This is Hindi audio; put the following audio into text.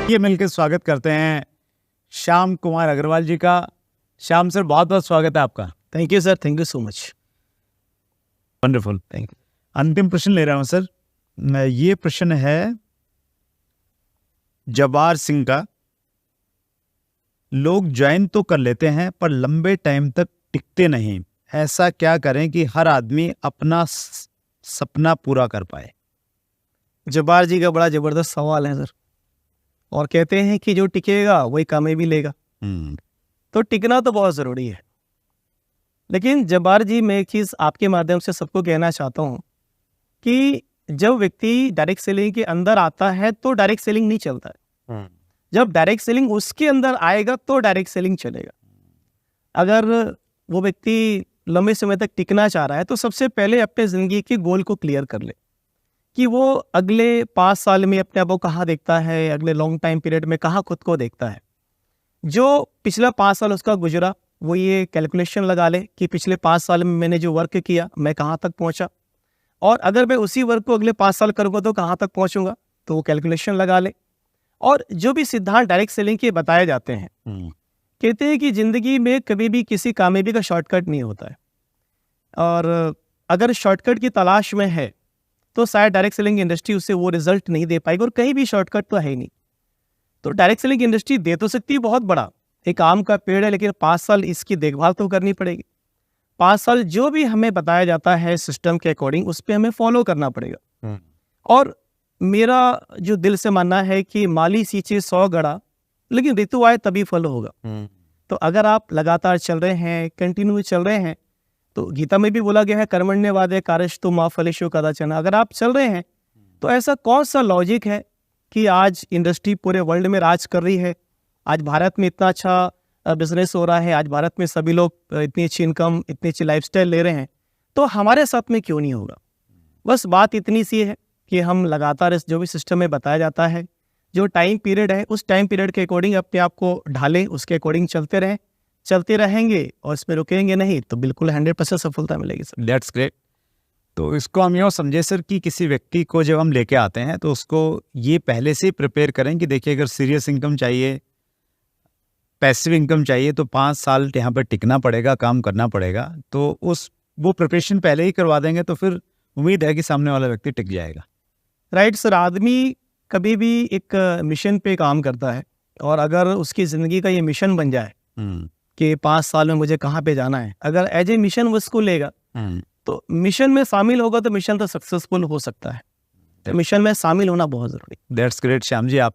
ये मिलकर स्वागत करते हैं श्याम कुमार अग्रवाल जी का। श्याम सर, बहुत बहुत स्वागत है आपका। Thank you sir, thank you so much. Wonderful, thank you. अंतिम प्रश्न ले रहा हूं सर। ये प्रश्न है जबार सिंह का। लोग ज्वाइन तो कर लेते हैं पर लंबे टाइम तक टिकते नहीं, ऐसा क्या करें कि हर आदमी अपना सपना पूरा कर पाए? जब्बार जी का बड़ा जबरदस्त सवाल है सर। और कहते हैं कि जो टिकेगा वही कामयाबी लेगा। तो टिकना तो बहुत ज़रूरी है, लेकिन जब्बार जी मैं एक चीज़ आपके माध्यम से सबको कहना चाहता हूँ कि जब व्यक्ति डायरेक्ट सेलिंग के अंदर आता है तो डायरेक्ट सेलिंग नहीं चलता है। जब डायरेक्ट सेलिंग उसके अंदर आएगा तो डायरेक्ट सेलिंग चलेगा। अगर वो व्यक्ति लंबे समय तक टिकना चाह रहा है तो सबसे पहले अपने ज़िंदगी के गोल को क्लियर कर ले कि वो अगले 5 साल में अपने आप को कहाँ देखता है, अगले लॉन्ग टाइम पीरियड में कहाँ खुद को देखता है। जो पिछला 5 साल उसका गुजरा वो ये कैलकुलेशन लगा ले कि पिछले 5 साल में मैंने जो वर्क किया मैं कहाँ तक पहुँचा, और अगर मैं उसी वर्क को अगले 5 साल करूँगा तो कहाँ तक पहुँचूंगा, तो वो कैलकुलेशन लगा ले। और जो भी सिद्धांत डायरेक्ट सेलिंग के बताए जाते हैं, कहते हैं कि ज़िंदगी में कभी भी किसी कामयाबी का शॉर्टकट नहीं होता है, और अगर शॉर्टकट की तलाश में है तो शायद डायरेक्ट सेलिंग इंडस्ट्री उससे वो रिजल्ट नहीं दे पाएगी, और कहीं भी शॉर्टकट तो है ही नहीं। तो डायरेक्ट सेलिंग इंडस्ट्री दे तो सकती है बहुत बड़ा, एक आम का पेड़ है, लेकिन 5 साल इसकी देखभाल तो करनी पड़ेगी। 5 साल जो भी हमें बताया जाता है सिस्टम के अकॉर्डिंग उस पर हमें फॉलो करना पड़ेगा। और मेरा जो दिल से मानना है कि माली सींचे 100 गड़ा, लेकिन ऋतु आए तभी फल होगा। तो अगर आप लगातार चल रहे हैं, कंटिन्यू चल रहे हैं, तो गीता में भी बोला गया है कर्मण्यवादे कार्यस्तु मा फलेषु कदाचन। अगर आप चल रहे हैं तो ऐसा कौन सा लॉजिक है कि आज इंडस्ट्री पूरे वर्ल्ड में राज कर रही है, आज भारत में इतना अच्छा बिजनेस हो रहा है, आज भारत में सभी लोग इतनी अच्छी इनकम, इतनी अच्छी लाइफस्टाइल ले रहे हैं, तो हमारे साथ में क्यों नहीं होगा? बस बात इतनी सी है कि हम लगातार इस जो भी सिस्टम में बताया जाता है, जो टाइम पीरियड है उस टाइम पीरियड के अकॉर्डिंग अपने आप को ढालें, उसके अकॉर्डिंग चलते रहेंगे और इसमें रुकेंगे नहीं तो बिल्कुल 100% सफलता मिलेगी सर। That's great. तो इसको हम यूँ समझे सर कि किसी व्यक्ति को जब हम लेके आते हैं तो उसको ये पहले से ही प्रिपेयर करें कि देखिए अगर सीरियस इनकम चाहिए, पैसिव इनकम चाहिए, तो 5 साल यहाँ पर टिकना पड़ेगा, काम करना पड़ेगा। तो वो प्रिपरेशन पहले ही करवा देंगे तो फिर उम्मीद है कि सामने वाला व्यक्ति टिक जाएगा। Right sir. आदमी कभी भी एक मिशन पे काम करता है, और अगर उसकी ज़िंदगी का ये मिशन बन जाए कि 5 साल में मुझे कहाँ पे जाना है, अगर एज ए मिशन वो उसको लेगा तो मिशन में शामिल होगा तो मिशन तो सक्सेसफुल हो सकता है। तो मिशन में शामिल होना बहुत ज़रूरी। That's great Shyam ji. आप